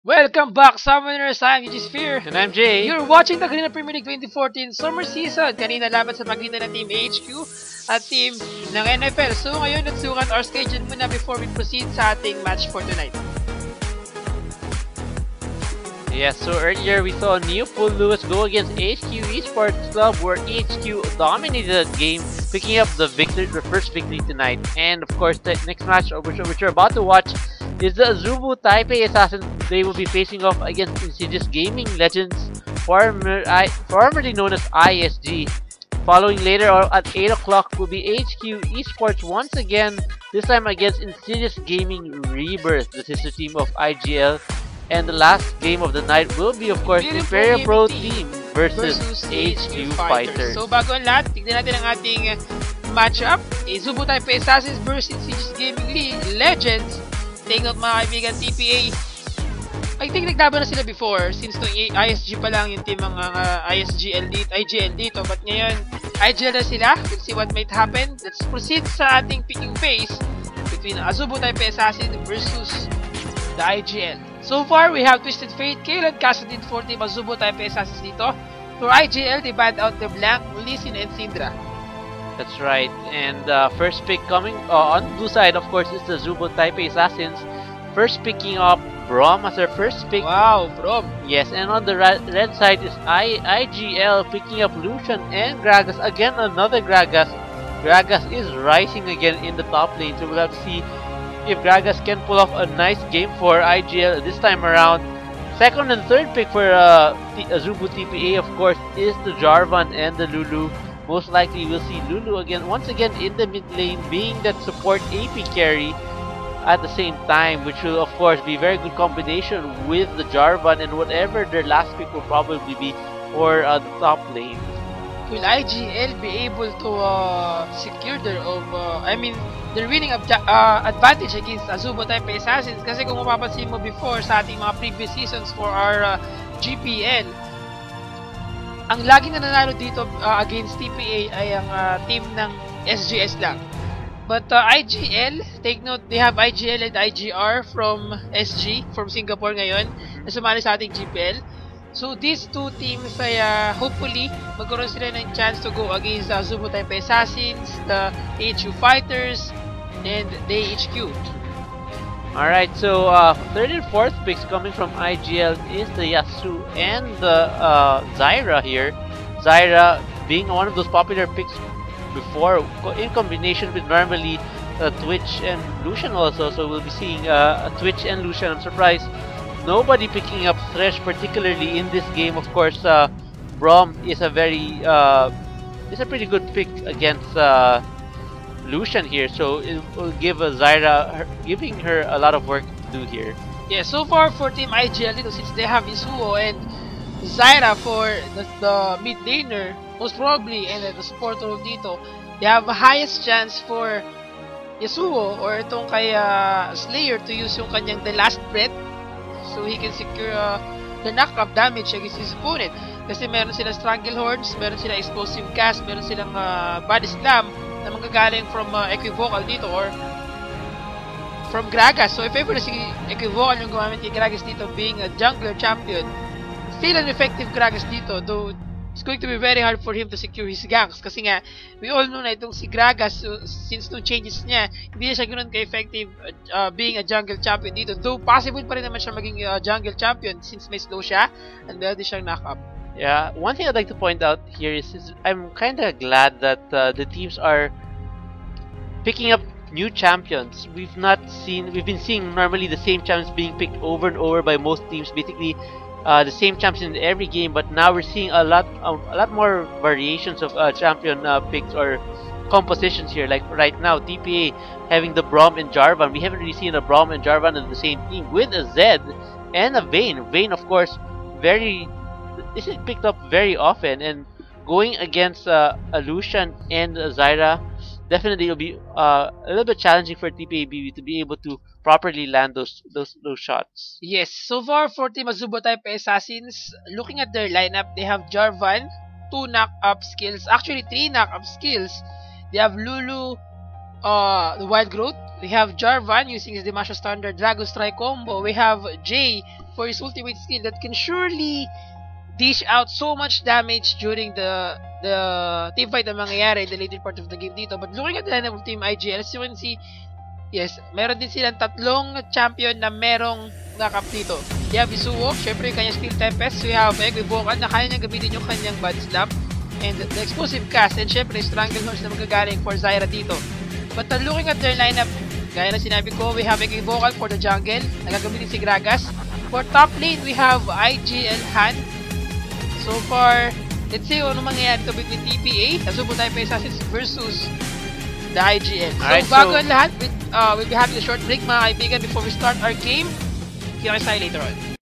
Welcome back, Summoners! I'm Sphere. And I'm Jay. You're watching the Kanina Premier League 2014 Summer Season. Kanina laban sa pagitan ng Team HQ at team ng NFL. So ngayon, let's look at our schedule muna before we proceed sa ating match for tonight. Yes, so earlier we saw Neopol Lewis go against HQ Esports Club, where HQ dominated the game, picking up the first victory tonight. And of course, the next match which we're about to watch is the Azubu Taipei Assassins. They will be facing off against Insidious Gaming Legends, formerly known as ISG. Following later at 8 o'clock will be HQ Esports once again, this time against Insidious Gaming Rebirth, the sister team of IGL. And the last game of the night will be, of course, Imperial Pro Team versus HQ Fighters. So bago ang lahat, tignan natin ang ating matchup. Azubu Taipei Assassins versus Insidious Gaming Legends. Take note mga kaibigan, TPA. I think naglaban na sila before since no ISG pa lang yung team ng IGL dito. But ngayon, IGL na sila. Let's see what might happen. Let's proceed sa ating picking phase between Azubu Taipei Assassins versus the IGL. So far, we have Twisted Fate, Kalen Cassidy for Team Azubu Taipei Assassins dito. For IGL, they banned out the Blank, Lee Sin, and Syndra. That's right. And first pick coming on the blue side, of course, is the Azubu Taipei Assassins. First picking up Brom as their first pick. Wow, Brom. Yes, and on the red side is IGL picking up Lucian and Gragas. Again, another Gragas. Gragas is rising again in the top lane, so we'll have to see if Gragas can pull off a nice game for IGL this time around. Second and third pick for Azubu TPA, of course, is the Jarvan and the Lulu. Most likely we'll see Lulu once again in the mid lane, being that support AP carry at the same time, which will of course be very good combination with the Jarvan and whatever their last pick will probably be for the top lane. Will IGL be able to secure their their winning advantage against Azubu Taipei Assassins? Kasi kung mapapansin mo before sa ating mga previous seasons for our GPL, ang laging nananalo dito against TPA ay ang team ng SGS lang. But IGL, take note, they have IGL and IGR from SG, from Singapore ngayon, na sumali sa ating GPL. So these two teams ay hopefully magkaroon sila ng chance to go against the Azubu Taipei Assassins, the HQ Fighters, and the HQ. Alright, so third and fourth picks coming from IGL is the Yasu and the Zyra here. Zyra being one of those popular picks before, in combination with normally Twitch and Lucian also. So we'll be seeing Twitch and Lucian. I'm surprised nobody picking up Thresh particularly in this game. Of course, Brom is a pretty good pick against Lucian here, so it will give Zyra, giving her a lot of work to do here. Yeah, so far for Team IGL dito, since they have Yasuo and Zyra for the mid laner, most probably, and the support role dito, they have the highest chance for Yasuo or itong kay Slayer to use yung kanyang The Last Breath, so he can secure the knockup damage against his opponent. Kasi meron silang Strangleholds, meron silang Explosive Cast, meron silang Body Slam na manggagaling from Equivocal dito or from Gragas. So if ever si Equivocal yung gumamit kay Gragas dito, being a jungler champion, still an effective Gragas dito, though it's going to be very hard for him to secure his ganks. Kasi nga, we all know na itong si Gragas, since nung changes niya, hindi na siya ganoon ka-effective being a jungle champion dito. Though possible pa rin naman siya maging jungle champion since may slow siya and meron din siyang knock-up. Yeah, one thing I'd like to point out here is I'm kind of glad that the teams are picking up new champions. We've been seeing normally the same champions being picked over and over by most teams, basically the same champions in every game. But now we're seeing a lot more variations of champion picks or compositions here. Like right now, TPA having the Brom and Jarvan. We haven't really seen a Brom and Jarvan in the same team with a Zed and a Vayne. Vayne, of course, this is picked up very often, and going against a Lucian and Zyra definitely will be a little bit challenging for TPA to be able to properly land those shots. Yes, so far for Team Azubu Taipei Assassins, looking at their lineup, they have Jarvan, 2 knock-up skills, actually 3 knock-up skills. They have Lulu, the Wild Growth. We have Jarvan using his Dimasha Standard Dragon Strike combo. We have Jay for his ultimate skill that can surely dish out so much damage during the team fight na mangyayari in the later part of the game dito. But looking at the lineup of Team IGL, as you can see, yes, meron din silang tatlong champion na merong nakap dito. You have Isuo, syempre yung kanyang Steel Tempest. So you have Equivocal na kaya niyang gamitin yung kanyang Bud Snap. And the explosive cast, and syempre Stranglehorse na magagaling for Zyra dito. But looking at their lineup, gaya na sinabi ko, we have Equivocal for the jungle, nagagamitin si Gragas. For top lane, we have IGL Han. So far, let's see ano mangyayari ito between TPA, Azubo Type Assassins versus the IGL. So Alright, bago ang lahat, we'll be having a short break mga kaibigan before we start our game. Kita tayo later on.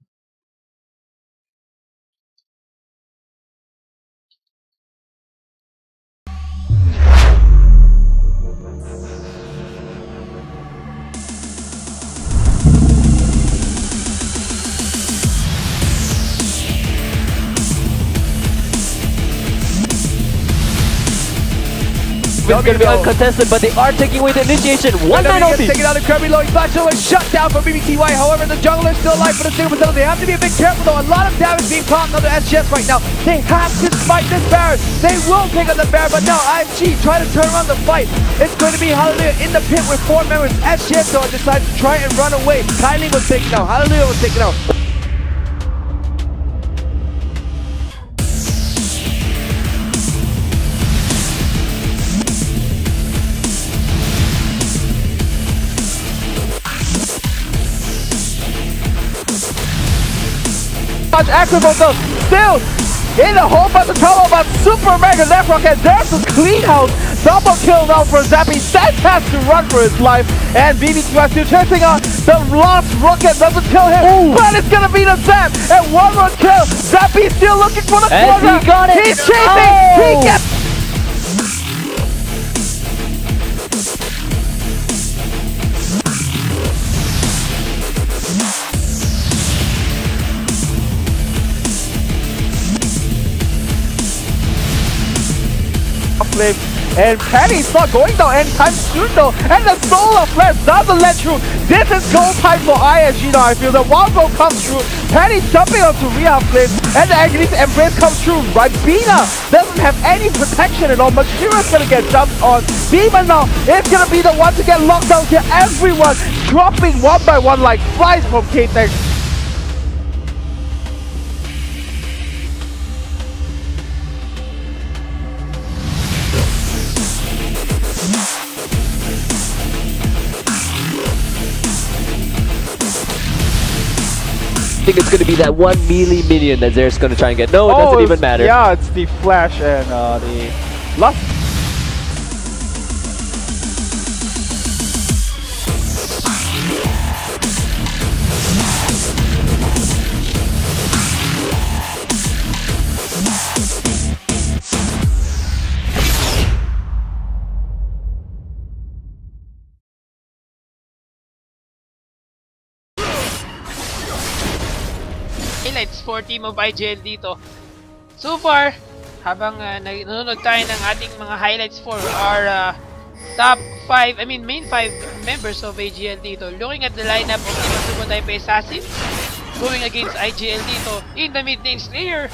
It's going to be uncontested, but they are taking away the initiation. One man ulti. Taking out the Kirby low, he's back to a shutdown from BBTY. However, the jungler is still alive for the single percent. They have to be a bit careful though. A lot of damage being caught on the SGS right now. They have to fight this Baron. They will take on the Baron, but now IMG trying to turn around the fight. It's going to be Hallelujah in the pit with 4 members. SGS though decides to try and run away. Kylie was taken out. Hallelujah was taken out. Equivocal still in a whole bunch of trouble, but Super Mega Left Rocket, there's a clean house. Double kill now for Zappy. Seth has to run for his life, and BBTY still chasing on the Lost Rocket, doesn't kill him. Ooh. But it's gonna be the Zap, and one more kill. Zappy still looking for the corner. He got it. He's chasing. He gets. And Penny's not going down anytime soon though, and the Solar Flare doesn't let through. This is goal time for ISG now. I feel the wild goal comes through. Penny jumping onto Rehab Flame, and the Agnes Embrace comes through. Ribena doesn't have any protection at all. Mashira's gonna get jumped on. Demon now is gonna be the one to get locked down here. Everyone dropping one by one like flies from K-Tech. I think it's going to be that one melee minion that Zer's going to try and get. No, it doesn't even matter. Yeah, it's the Flash and the Lust. Highlights for Team of IGL dito. So far, habang nanonood tayo ng ating mga highlights for our top 5, main 5 members of IGL dito. Looking at the lineup of Team Azubo Type Assassin, going against IGL dito in the mid lane Slayer.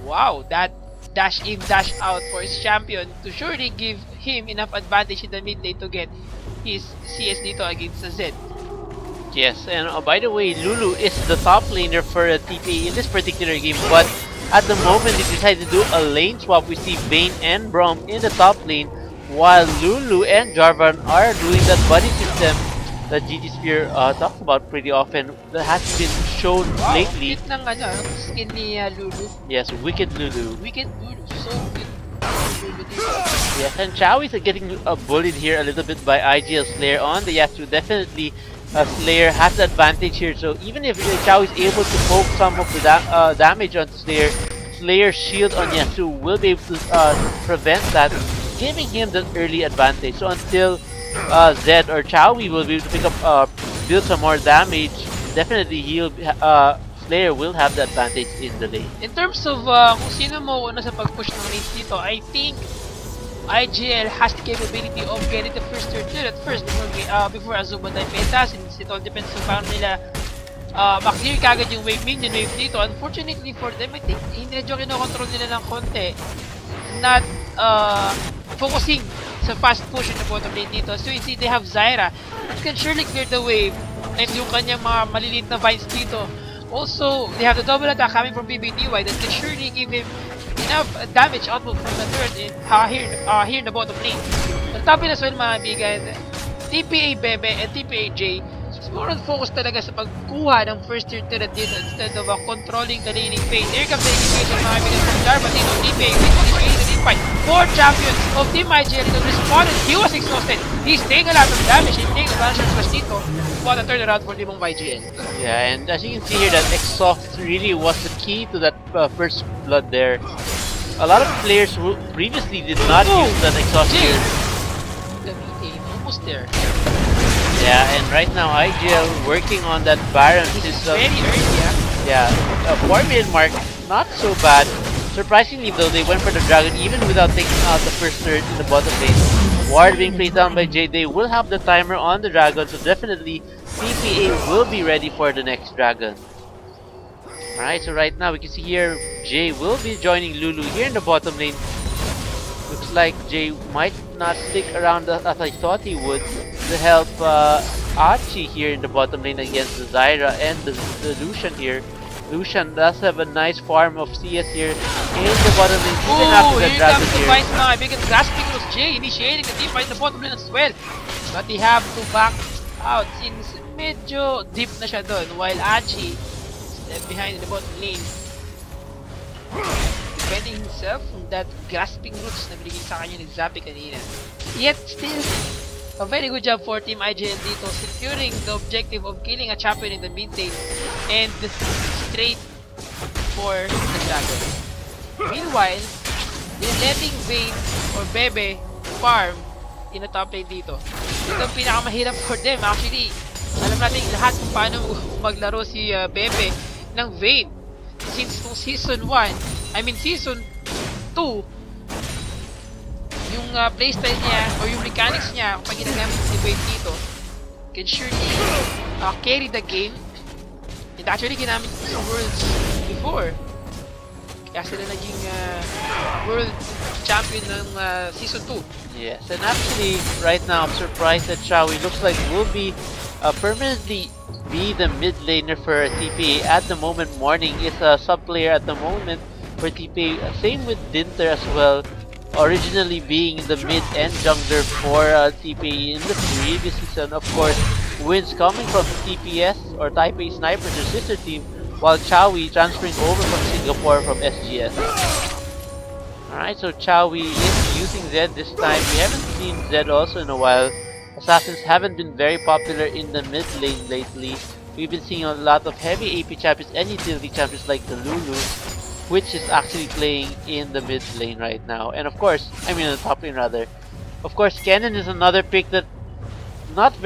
Wow, that dash in, dash out for his champion to surely give him enough advantage in the mid lane to get his CS dito against the Zed. Yes, and by the way, Lulu is the top laner for TPA in this particular game, but at the moment they decided to do a lane swap. We see Vayne and Braum in the top lane, while Lulu and Jarvan are doing that buddy system that GG Spear talks about pretty often, that has been shown lately. Cute ng skin ni Lulu. Yes, Wicked Lulu. Wicked Lulu, so good. Yes, and Chow is getting bullied here a little bit by IGL Slayer on the Yasuo. Definitely Slayer has the advantage here, so even if Chow is able to poke some of the damage on Slayer, Slayer's shield on Yasuo will be able to prevent that, giving him the early advantage. So until Zed or Chow will be able to pick up, build some more damage, definitely Slayer will have the advantage in the lane. In terms of kung sino mo una sa pag-push ng lanes dito, I think IGL has the capability of getting the first turret at first before Azubo Type Assassin. It all depends on paano nila maklear kagad yung minion wave dito. Unfortunately for them, I think medyo kinokontrol nila ng konti. Not focusing sa fast push in the bottom lane dito. So you see, they have Zyra, which can surely clear the wave. And yung kanyang mga maliliit na vines dito. Also, they have the double attack coming from PBTY that can surely give him enough damage output from the turret here in the bottom lane. Sa top lane as well, mga kaibigan, TPA Bebe and TPA J is more on focus talaga sa pagkuha ng first tier turret dito instead of controlling the laning phase. Here comes the initiation, mga kaibigan, from Jarvan dito. TPA initiating the team fight. 4 champions of Team IGL responded. He was exhausted. He's taking a lot of damage. He's taking advantage of smash dito. What a turnaround for Team IGL. Yeah, and as you can see here, that exhaust really was the key to that first blood there. A lot of players who previously did not use that exhaust here. The meeting, almost there. Yeah, and right now IGL working on that Baron system. Very early, Yeah, 4 minute mark, not so bad. Surprisingly though, they went for the dragon even without taking out the first turret in the bottom lane. Ward being placed down by Jay. They will have the timer on the dragon, so definitely TPA will be ready for the next dragon. Alright, so right now we can see here Jay will be joining Lulu here in the bottom lane. Looks like Jay might not stick around as I thought he would to help Archie here in the bottom lane against the Zyra and the Lucian here. Lucian does have a nice farm of CS here in the bottom lane, even after the dragon here. Here comes the fight, big and grasping was Jay initiating the team fight in the bottom lane as well. But they have to back out since medyo deep na siya doon while Archie step behind in the bottom lane. Defending himself from that grasping roots na binigay sa kanya ni Zappy kanina. Yet still, a very good job for Team IGL dito, securing the objective of killing a champion in the mid lane and straight for the dragon. Meanwhile, they're letting Vayne or Bebe farm in the top lane dito. Ito ang pinakamahirap for them. Actually, alam natin lahat kung paano maglaro si Bebe ng Vayne. Since nung season 1, season 2, yung playstyle niya or yung mechanics niya kapag ginagamit si Vayne dito can surely carry the game. And actually ginamit sa Worlds before, kaya sila naging World Champion ng Season 2. Yes, and actually right now I'm surprised that Shawi looks like will be permanently be the mid laner for TPA at the moment. Morning is a sub player at the moment for TPA. Same with Dinter as well. Originally being the mid and jungler for TPA in the previous season. Of course, wins coming from TPS or Taipei Snipers, their sister team, while Chawi transferring over from Singapore from SGS. Alright, so Chawi is using Zed this time. We haven't seen Zed also in a while. Assassins haven't been very popular in the mid lane lately. We've been seeing a lot of heavy AP champions and utility champions like the Lulu, which is actually playing in the mid lane right now. And of course, in the top lane rather. Of course, Kennen is another pick that not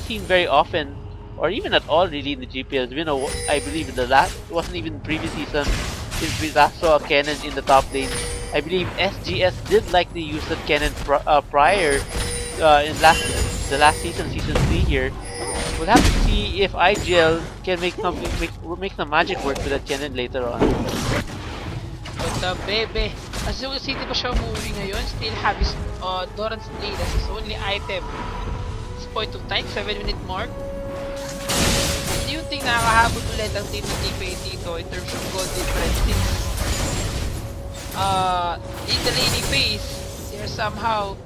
seen very often, or even at all really in the GPL. It's been I believe in the last, it wasn't even previous season since we last saw a Kennen in the top lane. I believe SGS did like to use that Kennen prior in the last season, season 3 here. We'll have to see if IGL can make some magic work with that Kennen later on. But Bebe, as you can see, di ba siya umuwi ngayon? Still have his Doran's Blade as his only item. This point of time, 7-minute mark. Ano yung thing nakakahabot ulit ang team ng TPA dito in terms of gold difference? Since in the laning phase, they're somehow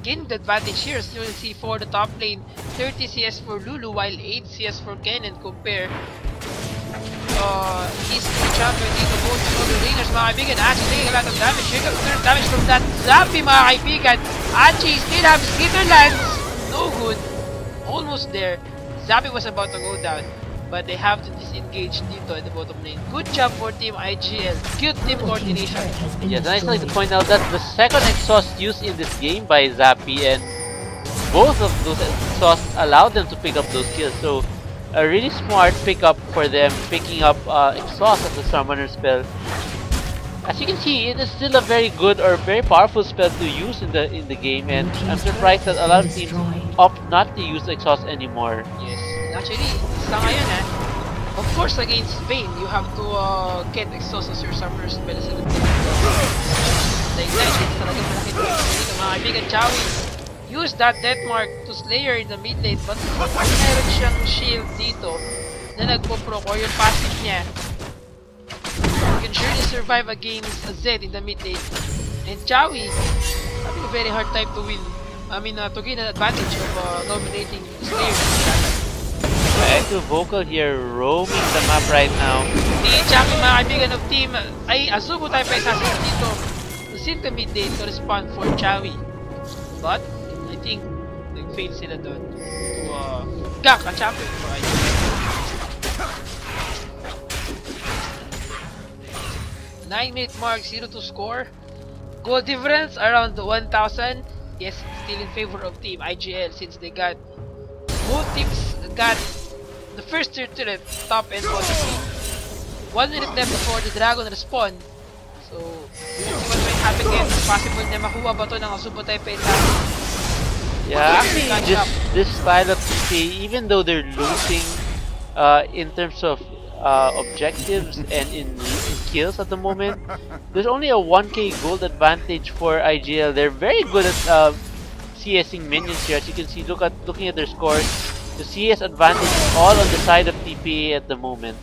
gain the advantage here. So you'll see for the top lane, 30 CS for Lulu while 8 CS for Kennen. Compare these two champions dito, both solo laners, mga kaibigan. Archie taking a lot of damage. Here comes third damage from that Zappy, mga kaibigan. Archie still has Skitterlands. No good. Almost there. Zappy was about to go down, but they have to disengage dito in the bottom lane. Good job for Team IGL. Good team coordination. Yes, and I'd like to point out that the second exhaust used in this game by Zappy, and both of those exhausts allowed them to pick up those kills. So a really smart pickup for them, picking up exhaust as a summoner spell. As you can see, it is still a very good or very powerful spell to use in the game, and I'm surprised that a lot of teams opt not to use exhaust anymore. Yes. Actually, sa ngayon of course against Vayne, you have to get exhaust as your summer spell sa the ignite is talaga malaki dito. Mga kaibigan, Chowie use that death mark to Slayer in the mid lane, but meron siyang shield dito na nagpo-proc or yung passive niya. You can surely survive against a Zed in the mid lane. And Chowie having a very hard time to win. I mean, to gain an advantage of dominating Slayer. Echo Vocal here roaming the map right now. Si Chowie, mga kaibigan of team, ay asubo tayo pa isasin dito. Sin the mid lane to respond for Chowie. But, I think, nag-fail sila doon to gak ang champion for IGL. 9-minute mark, 0 to score. Goal difference around 1,000. Yes, still in favor of team IGL since they got both teams got the first tier turret, top and bottom lane. 1 minute left before the Dragon respawn. So, let's see what might happen again. Possible na makuha ba ito ng Asubo Taipei sa Yeah, actually, this style of TPA, even though they're losing in terms of objectives and in kills at the moment, there's only a 1k gold advantage for IGL. They're very good at CSing minions here. As you can see, looking at their scores, the CS advantage is all on the side of TPA at the moment.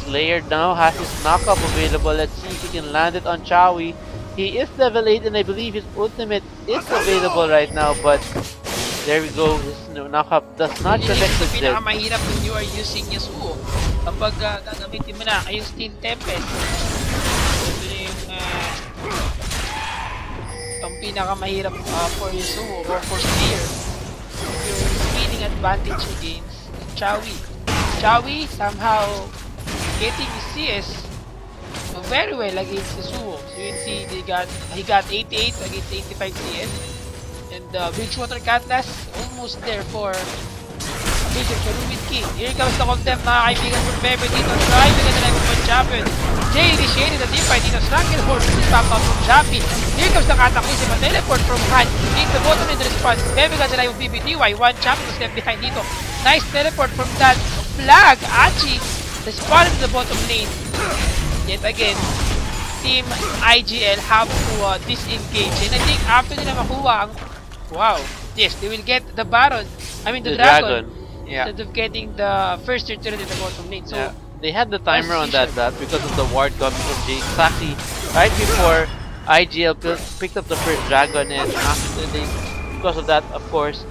Slayer now has his knockup available. Let's see if he can land it on Chowie. He is level 8 and I believe his ultimate is available right now, but there we go. His knockup does not connect with Zed. Pinakamahirap when you are using Yasuo kapag gagamitin mo na yung Steel Tempest. Ito na yung ang pinakamahirap for Yasuo or for Slayer. Your speeding advantage against Chowie. Chowie somehow getting his CS very well against Yasuo. So you can see he got 88 against 85 CS. And Bridgewater Cutlass almost there for Major Kerubin King. Here comes the contempt, mga kaibigan for Bebe dito. Driving and the one champion. Jay initiated the team fight dito. Stranglehold is top out from Jappy. Here comes the cataclysm. A teleport from Han. In the bottom in the response. Bebe got the live of BBTY. One champion was left behind dito. Nice teleport from that flag. Achi responded to the bottom lane. Yet again, Team IGL have to disengage. And I think after nila makuha ang wow, yes, they will get the Baron. I mean the Dragon. Yeah. Instead of getting the first tier turret in the bottom lane. So they had the timer on that because of the ward coming from Jay exactly right before IGL picked up the first Dragon, and after because of that, of course,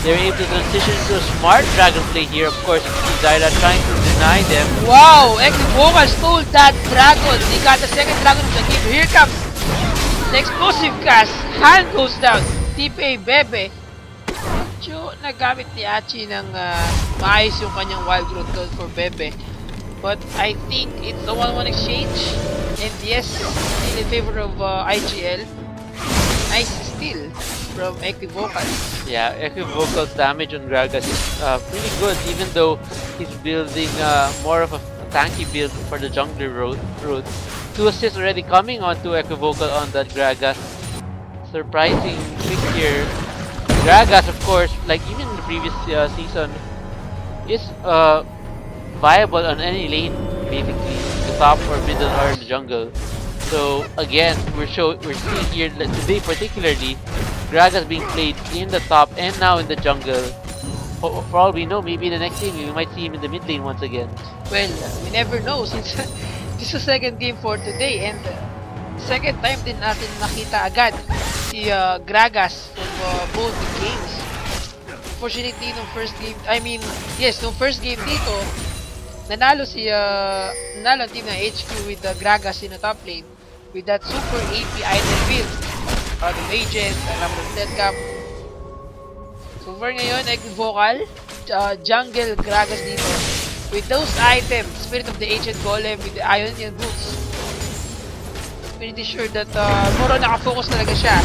they were able to transition to a smart Dragon play here. Of course, Zyra trying to deny them. Wow, Equivocal stole that Dragon. They got the second Dragon of the game. Here comes the explosive cast. Hand goes down. TPA Bebe. Medyo nagamit ni Achi ng maayos yung kanyang wild growth gold for Bebe. But I think it's a 1-1 exchange. And yes, in favor of IGL. Nice steal from Equivocal. Yeah, Equivocal's damage on Gragas is pretty good, even though he's building more of a tanky build for the jungler route. 2 assists already coming onto Equivocal on that Gragas. Surprising pick here. Gragas, of course, like even in the previous season, is viable on any lane, basically, the top or middle or the jungle. So again, we're seeing here that today particularly, Gragas being played in the top and now in the jungle. For all we know, maybe in the next game we might see him in the mid lane once again. Well, we never know since this is the second game for today, and second time din natin nakita agad si Gragas from both the games. Unfortunately, nung first game, nung first game dito, nanalo ang team ng HQ with the Gragas in the top lane with that super AP item build. Out of Agent, alam ng Dead Cap. So for ngayon, Equivocal, Jungle Gragas dito. With those items, Spirit of the Ancient Golem with the Ionian Boots. Pretty sure that more nakafocus talaga siya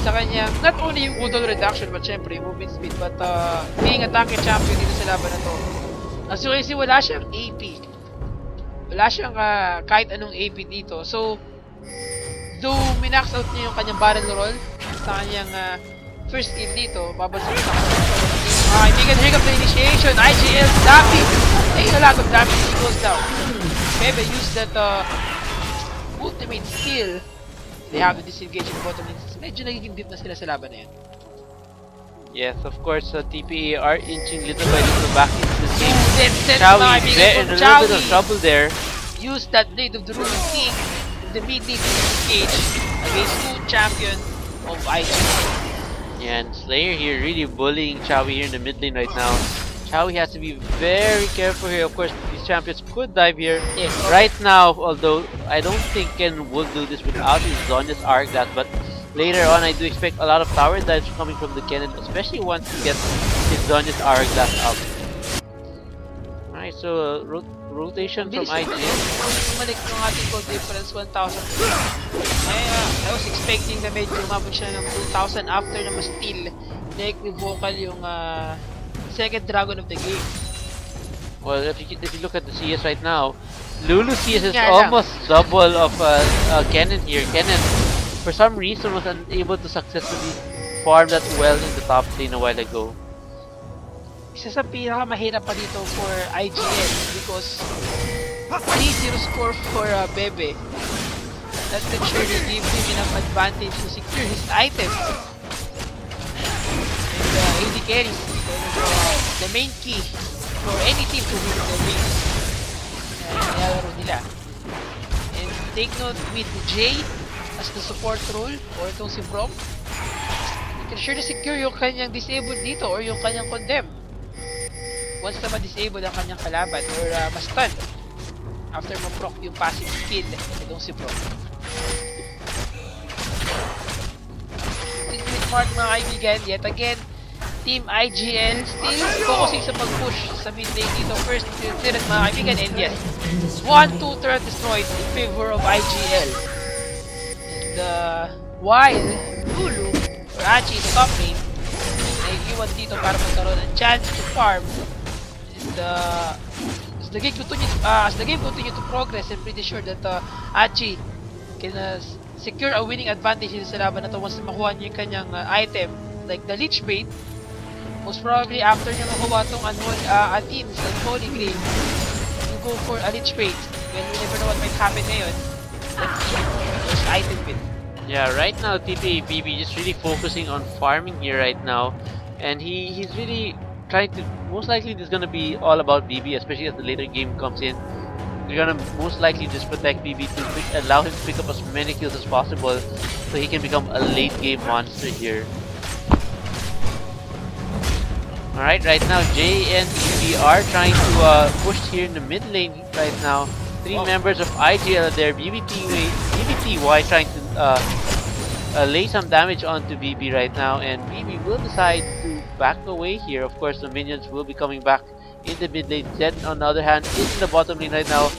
sa kanyang, not only yung cooldown reduction, but syempre yung movement speed, but being a tanky champion dito sa laban na to. As you can see, wala siyang AP. Wala siyang kahit anong AP dito. So, though minax out niya yung kanyang barrel roll sa kanyang first kill dito, babalik sa kaibigan, here comes the initiation, IGL, Dappy, taking a lot of damage as he goes down. Bebe used that ultimate skill. They have to disengage in the bottom lane. Medyo nagiging deep na sila sa laban na yan. Yes, of course, TPA are inching little by little back into the game. Chowie in a little bit of trouble there. Use that Blade of the Ruling King in the mid lane to disengage against two champion of IGL. Yeah, and Slayer here really bullying Chowie here in the mid lane right now. Chowie has to be very careful here. Of course, these champions could dive here. Yes, right now, although I don't think Ken will do this without his Zhonya's Hourglass, but later on I do expect a lot of tower dives coming from the Kennen, especially once he gets his Zhonya's Hourglass up. Alright, so rotation from IGL. Bumalik yung ating gold difference, 1,000. I was expecting na medyo umabot siya ng 2,000 after na ma-steal. Vocal yung second dragon of the game. Well, if you look at the CS right now, Lulu CS is almost double of Kennen here. Kennen, for some reason, was unable to successfully farm that well in the top lane a while ago. Isa sa pinakamahirap pa dito for IGL because 3-0 score for Bebe. That can surely give him enough advantage to secure his item. And AD carries the main key for any team to win the game. Nilalaro nila. And take note with Jay as the support role or itong si Brock, you can surely secure yung kanyang disabled dito or yung kanyang condemn. Once na ma-disable ang kanyang kalaban or ma-stun after ma-proc yung passive skill itong si Brock. With Mark mga kaibigan, yet again, Team IGL still focusing sa pag-push sa mid lane dito. First, clearance mga kaibigan, and yes, 1-2 turret destroyed in favor of IGL. And while Lulu, or Achi, the top lane, naiiwan dito para magkaroon ng chance to farm. And as the game continues to progress, I'm pretty sure that Achi can secure a winning advantage sa laban na to once na makuha niya yung kanyang item, like the Lich Bait. Most probably after niya makuha itong Athens and Holy Grail, you go for a Lich Bait. Well, you never know what might happen ngayon. Let's see first item bit. Yeah, right now TPA BB just really focusing on farming here right now, and he's really trying to. Most likely this is gonna be all about BB, especially as the later game comes in. They're gonna most likely just protect BB to allow him to pick up as many kills as possible, so he can become a late game monster here. Alright, right now Jay and BB are trying to push here in the mid lane right now. Three members of IGL are there. BBTY trying to lay some damage onto BB right now, and BB will decide to back away here. Of course, the minions will be coming back in the mid lane. Zed, on the other hand, is in the bottom lane right now.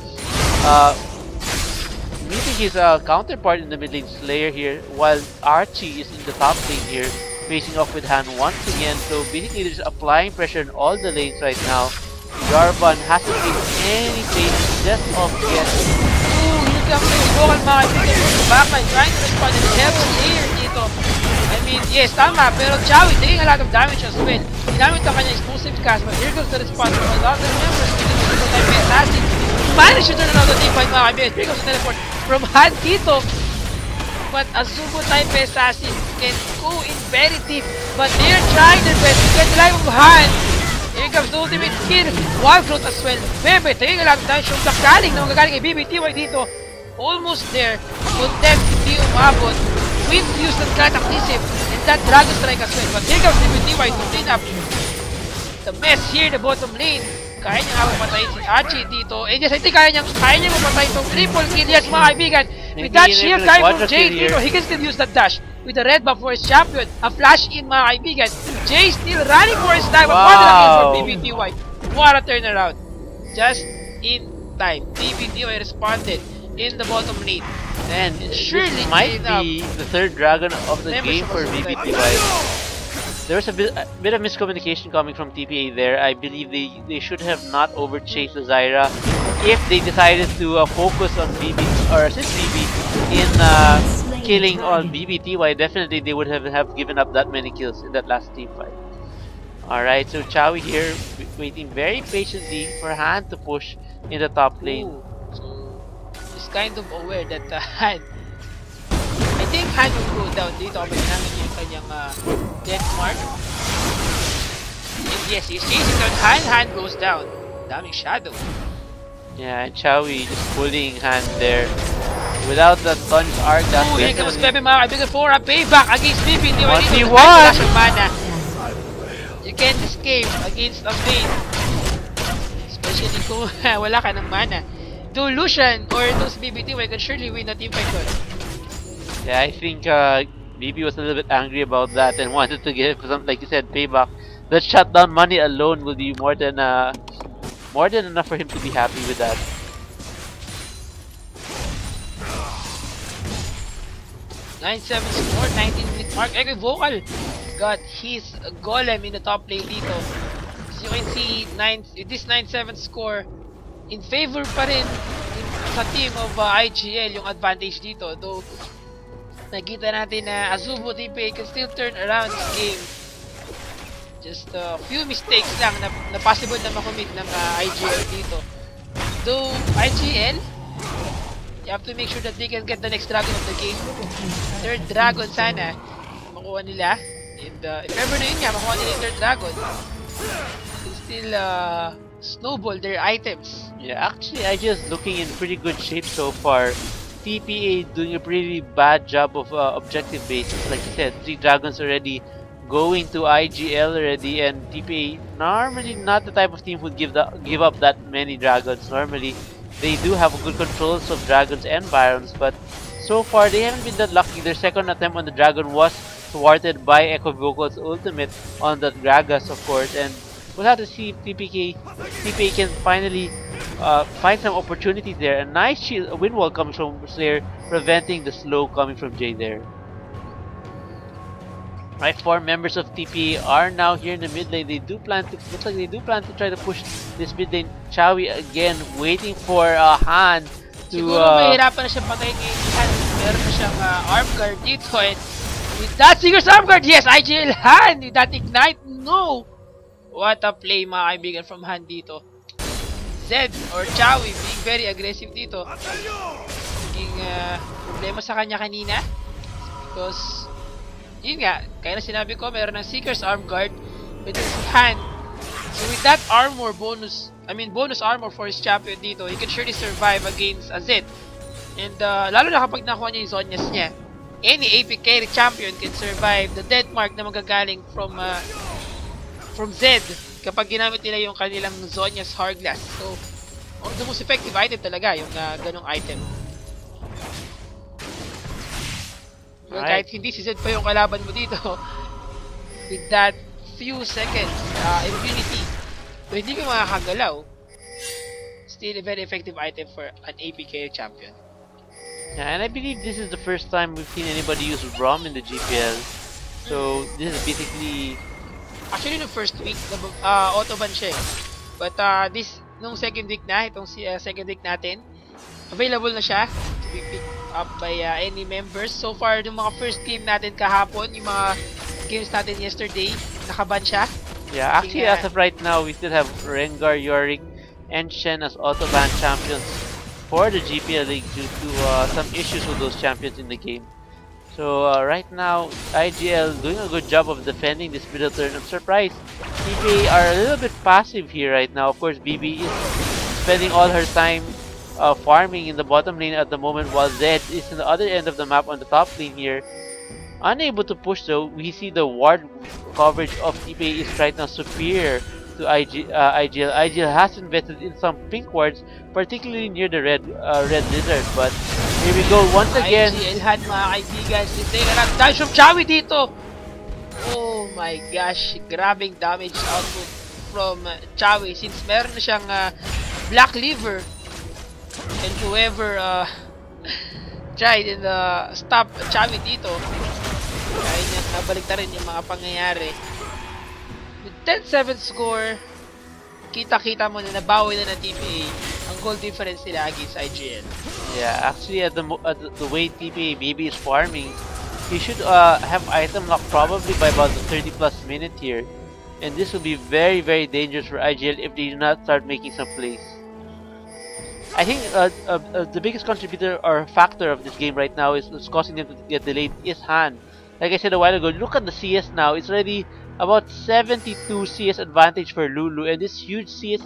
Meeting his counterpart in the mid lane, Slayer here, while Archie is in the top lane here, facing off with Han once again. So basically, they're just applying pressure on all the lanes right now. Jarvan hasn't made any changes just off yet. Ooh, here comes the vocal mga kaibigan from the backline, trying to respond and help Slayer dito. I mean, yes, tama, pero Chowie taking a lot of damage as well. Ginamit ang kanyang explosive cast, but here comes the response from a lot of members with the type of assassin. Managed to turn around the team fight mga kaibigan. Here comes the teleport from Han dito. But a Zubo type assassin can go in very deep, but they're trying their best to get the life of Han. Here comes the ultimate skill. Wild growth as well. Bebe, taking a lot of damage from the galing na magagaling kay BBTY dito. Almost there. Condemned, hindi umabot. With use ng Cataclysm and that Dragon Strike as well. But here comes BBTY to clean up the mess here in the bottom lane. Kaya niya nga mapatayin si Achi dito. And yes, I think kaya niya mapatayin itong triple kill. Yes, mga kaibigan. With that shield guy from Jay dito, he can still use that dash. With the red buff for his champion, a flash in mga kaibigan. Jay still running for his life, but what a kill for BBTY. What a turnaround. Just in time. BBTY responded in the bottom lane. And surely might be the third dragon of the game for BBTY. There was a bit of miscommunication coming from TPA there. I believe they should have not overchased the Zyra if they decided to focus on BB or assist BB killing on BBTY, definitely they would have given up that many kills in that last team fight. Alright, so Chowi here waiting very patiently for Han to push in the top lane. Ooh. So, he's kind of aware that Han, I think Han will go down dito kapag ginamit niya yung kanyang death mark. And yes, he's chasing down Han. Han goes down. Daming shadow. Yeah, and Chowi just pulling Han there. Without the Thun's Arc, that's Ooh, here comes Pepe mga kaibigan for a payback against Bibi. Hindi ba dito? 1v1! Wala siyang mana. You can't escape against a Fate. Especially kung wala ka ng mana. To Lucian or those BBT, we can surely win the team fight doon. Yeah, I think BB was a little bit angry about that and wanted to give some, like you said, payback. The shutdown money alone will be more than enough for him to be happy with that. (9-7) score, 19-minute mark. Vocal got his golem in the top lane dito. As you can see, this 9-7 score in favor pa rin sa team of IGL yung advantage dito. Though, nakita natin na Azubo TPA can still turn around this game. Just a few mistakes lang na possible na makomit ng IGL dito. Though, IGL, you have to make sure that they can get the next dragon of the game. Third dragon sana makuha nila. And if ever na yun nga, makuha nila yung third dragon, they still snowball their items. Yeah, actually, I just looking in pretty good shape so far. TPA doing a pretty bad job of objective basis. Like you said, 3 dragons already going to IGL already, and TPA normally not the type of team who would give up that many dragons. Normally, they do have good controls of dragons and barons, but so far they haven't been that lucky. Their second attempt on the dragon was thwarted by Echo Vocal's ultimate on the Gragas, of course, and we'll have to see if TPA can finally find some opportunities there. A nice shield, a wind wall comes from Slayer, preventing the slow coming from Jay there. Right, 4 members of TPA are now here in the mid lane. Looks like they do plan to try to push this mid lane. Chowi again waiting for Han to... Siguro mahirapan na siya patayin ngayon ni Han. Meron na siyang arm guard dito, and with that Seeker's arm guard, yes, IGL Han! With that ignite, no! What a play mga kaibigan from Han dito. Zed or Chowi being very aggressive dito. Naging problema sa kanya kanina. Because, yun nga, kaya na sinabi ko, meron ng Seeker's arm guard with his Han. So with that armor bonus armor for his champion dito, he can surely survive against a Zed. And lalo na kapag nakuha niya yung Zonyas niya, any AP carry champion can survive the death mark na magagaling from Zed kapag ginamit nila yung kanilang Zonyas Hourglass. So, the most effective item talaga yung ganong item. Well, kahit hindi si Zed pa yung kalaban mo dito, with that few seconds immunity, so hindi ka makakagalaw, still a very effective item for an APK champion. Yeah, and I believe this is the first time we've seen anybody use ROM in the GPL. So this is basically... Actually, no first week, auto-ban siya eh. But nung second week na, itong second week natin, available na siya to be picked up by any members. So far, yung mga first game natin kahapon, yung mga games natin yesterday, nakaban siya. Yeah, actually as of right now, we still have Rengar, Yorick, and Shen as auto-ban champions for the GPL League due to some issues with those champions in the game. So right now, IGL doing a good job of defending this middle turn. I'm surprised TPA are a little bit passive here right now. Of course, BB is spending all her time farming in the bottom lane at the moment, while Zed is in the other end of the map on the top lane here. Unable to push though, we see the ward coverage of TPA is right now superior to IGL. IGL has invested in some pink wards, particularly near the red lizard, but here we go once again. IGL had mga kaibigan, sinitake damage from Chowi dito. Oh my gosh, grabbing damage output from Chowi since meron na siyang black liver. And whoever tried and stop Chowi dito, kaya niya nabalik na rin yung mga pangyayari. With 10-7 score, kita-kita mo na nabawi na ng TPA. Ang goal difference nila against IGL. Yeah, actually at the way TPA maybe is farming, he should have item lock probably by about the 30 plus minute here. And this will be very, very dangerous for IGL if they do not start making some plays. I think the biggest contributor or factor of this game right now is what's causing them to get delayed is Han. Like I said a while ago, look at the CS now. It's already about 72 CS advantage for Lulu, and this huge CS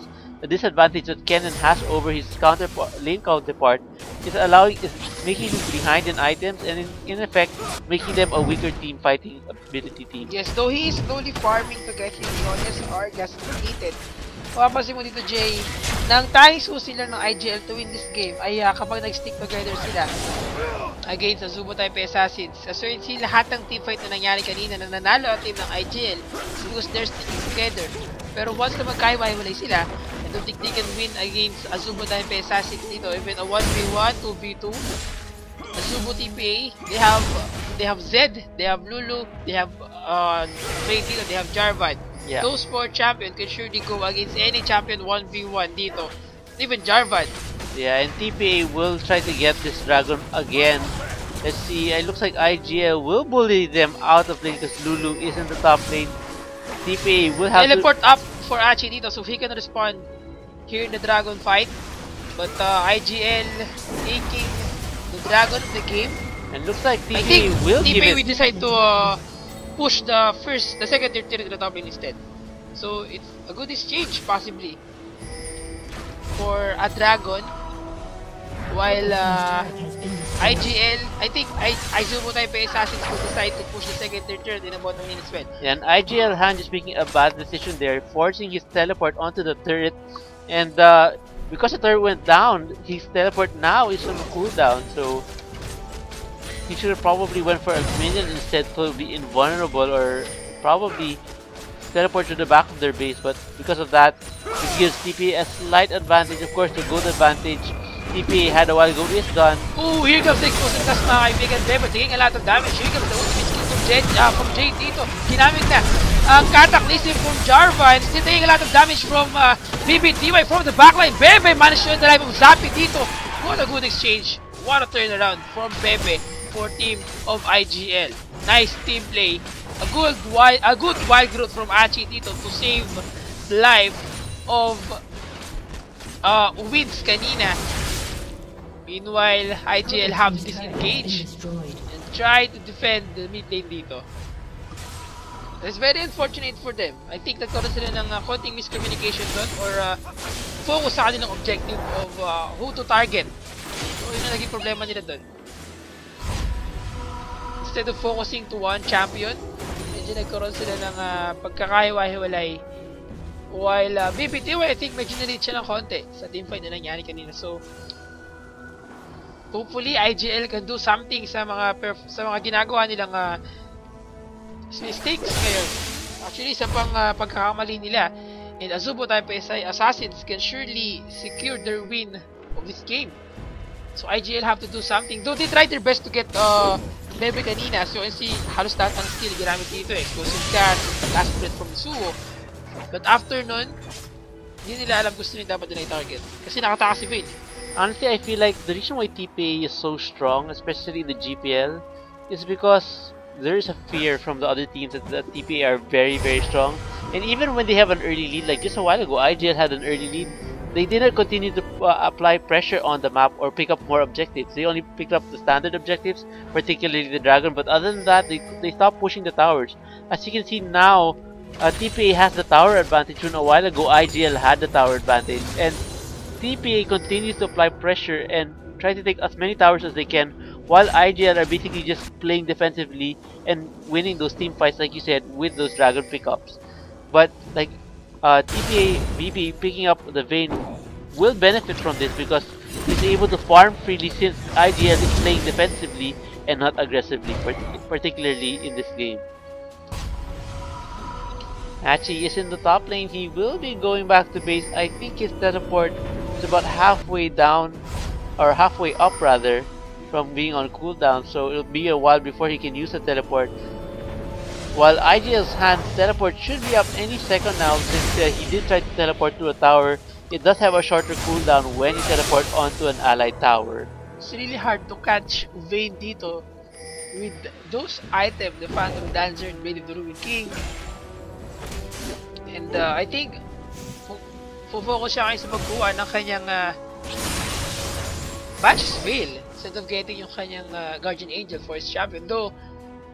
disadvantage that Kennen has over his lane counterpart is making him behind in items, and in effect making them a weaker team fighting ability team. Yes, though he is slowly farming to get his Yonias or gas depleted. Mapapansin mo dito, Jay, nang tanging susi lang ng IGL to win this game ay kapag nag-stick together sila against the Azubo Type Assassins. So yun si lahat ng teamfight na nangyari kanina na nanalo ang team ng IGL because they're sticking together. Pero once na magkaiwalay sila, I don't think they can win against Azubo Type Assassins dito. Even a 1v1, 2v2, Azubo TPA, they have Zed, they have Lulu, they have Ray dito, they have Jarvan. Yeah. Those 4 champions can surely go against any champion 1v1 dito. Even Jarvan. Yeah, and TPA will try to get this dragon again. Let's see, it looks like IGL will bully them out of lane because Lulu is in the top lane. TPA will have teleport up for Achi dito so he can respond here in the dragon fight. But IGL taking the dragon of the game. And looks like TPA I think will give TPA it. will decide to push the second tier to the top lane instead. So it's a good exchange possibly for a dragon. While IGL, I think Azubo Type Assassins will decide to push the second tier turret in about a minute as well. Yeah, and IGL Han just making a bad decision there, forcing his teleport onto the turret, and because the turret went down, his teleport now is on cooldown, so he should have probably went for a minion instead to be invulnerable or probably teleport to the back of their base, but because of that, it gives TPA a slight advantage. Of course, the gold advantage TPA had a while ago is gone. Ooh, here comes the explosive cast mga kaibigan. Bebo taking a lot of damage. Here comes the ultimate skill from Jade dito. Ginamit na ang cataclysm from Jarvan. Still taking a lot of damage from BBTY from the backline. Bebe managed to end the life of Zappy dito. What a good exchange. What a turnaround from Bebe for team of IGL. Nice team play. A good wild growth from Achi dito to save the life of Wids kanina. Meanwhile, IGL have to disengage and try to defend the mid lane dito. It's very unfortunate for them. I think nagkaroon sila ng konting miscommunication doon or focus sa kanilang objective of who to target. So yun ang naging problema nila doon. Instead of focusing to one champion, medyo nagkaroon sila ng pagkakahiwa-hiwalay. While BBTY, I think medyo na-lead siya ng konti sa teamfight na nangyari kanina. So, hopefully IGL can do something sa mga ginagawa nilang mistakes ngayon. Actually, sa pang pagkakamali nila, and Azubo Type Assassins can surely secure their win of this game. So IGL have to do something. Though they tried their best to get Bebe kanina, so NC halos lahat ng skill ginamit dito, explosive cast, last breath from Suwo. But after nun, hindi nila alam gusto nila dapat nila i-target. Kasi nakatakas si Vayne. Honestly, I feel like the reason why TPA is so strong, especially the GPL, is because there is a fear from the other teams that the TPA are very, very strong. And even when they have an early lead, like just a while ago, IGL had an early lead, they didn't continue to apply pressure on the map or pick up more objectives. They only picked up the standard objectives, particularly the Dragon. But other than that, they stopped pushing the towers. As you can see now, TPA has the tower advantage. When a while ago, IGL had the tower advantage. And TPA continues to apply pressure and try to take as many towers as they can, while IGL are basically just playing defensively and winning those team fights, like you said, with those Dragon pickups. But like TPA VP picking up the Vayne will benefit from this because he's able to farm freely since IGL is playing defensively and not aggressively, particularly in this game. Actually is in the top lane. He will be going back to base. I think his teleport is about halfway down, or halfway up rather, from being on cooldown, so it'll be a while before he can use the teleport. While IGL's hand teleport should be up any second now, since he did try to teleport to a tower it does have a shorter cooldown when you teleport onto an allied tower. It's really hard to catch Vayne dito with those items, the Phantom Dancer and Blade of the Ruin King. And I think focus siya ngayon sa pagkuha ng kanyang Batch's Veil instead of getting yung kanyang Guardian Angel for his champion. Though,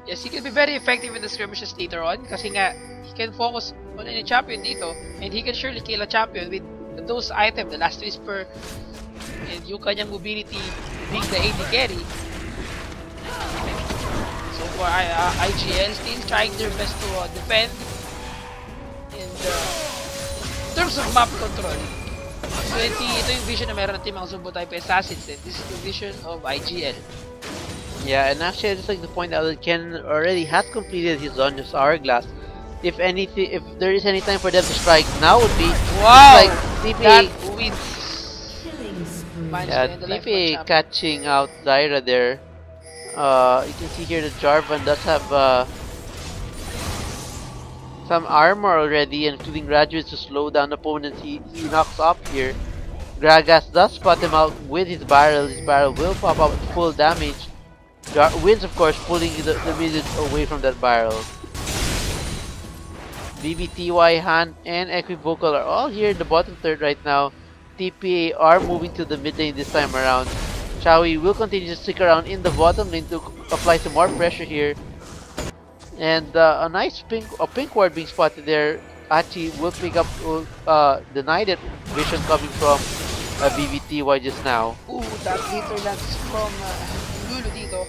yes, he can be very effective in the skirmishes later on kasi nga, he can focus on any champion dito and he can surely kill a champion with those items, the Last Whisper and yung kanyang mobility being the AD carry. So for IGL, still trying their best to defend. And in terms of map control, so ito yung vision na meron ng team ang Zumbo Type Assassins, and this is the vision of IGL. Yeah, and actually I'd just like to point out that Ken already has completed his Zonya's Hourglass. If anything, if there is any time for them to strike, now would be Wow! like TPA. That wins. Yeah, TPA catching out Zyra there. You can see here that Jarvan does have some armor already, including graduates to slow down opponents. He knocks up here. Gragas does spot him out with his barrel. His barrel will pop up with full damage. Wins, of course, pulling the minions away from that barrel. BBTY, Han, and Equivocal are all here in the bottom third right now. TPA are moving to the mid lane this time around. Chowie will continue to stick around in the bottom lane to apply some more pressure here. And a nice pink ward being spotted there. Achi will pick up, deny that vision coming from BBTY just now. Ooh, that glitter lance from Lulu dito.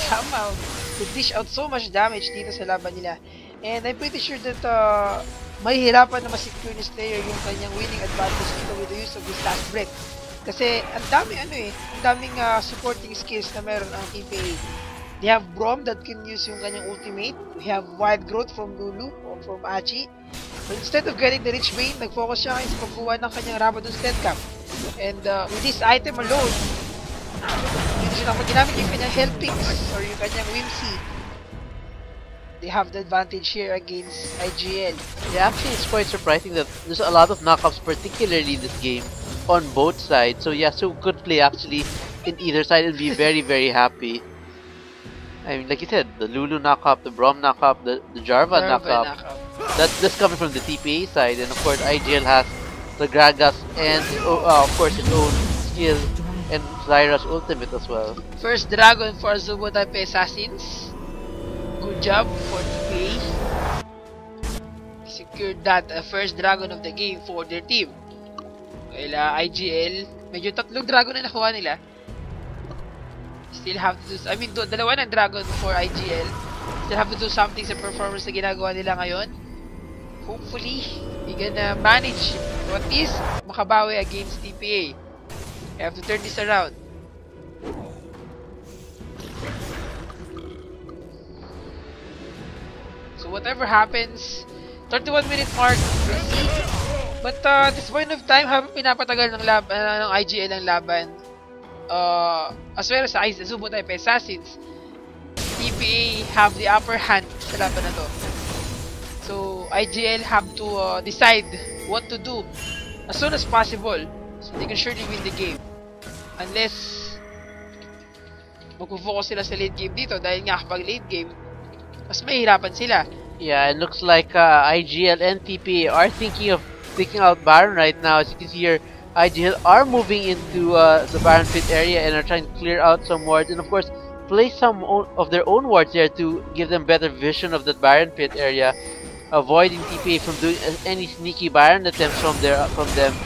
Somehow, to dish out so much damage dito sa laban nila. And I'm pretty sure that mahihirapan na ma-secure ni Slayer yung kanyang winning advantage dito with the use of his last breath. Kasi ang daming ang daming supporting skills na meron ang TPA. They have Braum that can use yung kanyang ultimate. We have Wild Growth from Lulu or from Achi. But instead of getting the Rich Vein, nag-focus siya ngayon sa pagkuha ng kanyang Rabadon's Death Cap. And with this item alone, hindi siya naman ginamit yung kanyang Helpings or yung kanyang Whimsy. They have the advantage here against IGL. Yeah, actually it's quite surprising that there's a lot of knockups, particularly in this game, on both sides. So Yasuo could play actually in either side and be very, very happy. I mean, like you said, the Lulu knockup, the Braum knockup, the Jarvan knockup. That's coming from the TPA side, and of course IGL has the Gragas and of course its own skill and Zyra's ultimate as well. First dragon for Zumbo Type Assassins. Good job for TPA. Secured that first dragon of the game for their team. Kaya IGL, medyo tatlong dragon na nakuha nila. Still have to do, I mean, dalawa ng dragon for IGL. Still have to do something sa performance na ginagawa nila ngayon. Hopefully, they gonna manage to at least makabawi against TPA. You have to turn this around. So whatever happens, 31-minute mark, we'll see. But at this point of time, habang pinapatagal ng ng IGL ang laban, as well as Zumbo Type Assassins, TPA have the upper hand sa laban na to. So IGL have to decide what to do as soon as possible so they can surely win the game. Unless mag-focus sila sa late game dito dahil nga kapag late game, mas mahirapan sila. Yeah, it looks like IGL and TPA are thinking of taking out Baron right now. As you can see here, IGL are moving into the Baron pit area and are trying to clear out some wards, and of course place some of their own wards there to give them better vision of the Baron pit area, avoiding TPA from doing any sneaky Baron attempts from them.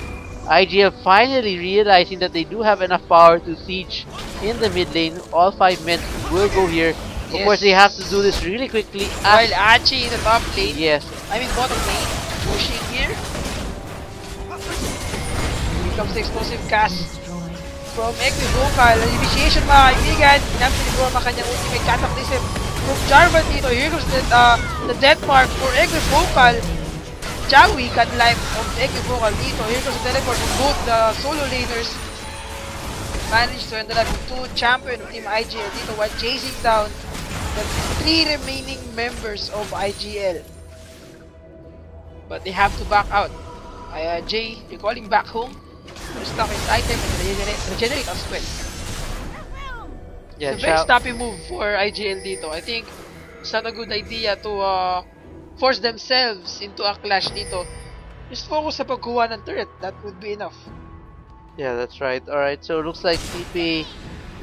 IGL finally realizing that they do have enough power to siege in the mid lane. All 5 men will go here. Of course, they have to do this really quickly. While Achi in the top lane, yes, I mean bottom lane, pushing here. Here comes the explosive cast from Equivocal. Initiation mga kaibigan. Ginamit ni Braum ang kanyang ultimate cataclysm from Jarvan dito. Here comes the death mark for Equivocal. Chowie can life of Equivocal dito. Here comes the teleport from both the solo laners. Managed to end up with 2 champion of Team IGL dito while chasing down the 3 remaining members of IGL. But they have to back out. Jay recalling back home. Restock his item and regenerate as well. Yeah, It's a very stoppy move for IGL dito. I think it's not a good idea to force themselves into a clash dito. Just focus sa pagkuha ng turret. That would be enough. Yeah, that's right. Alright, so it looks like TPA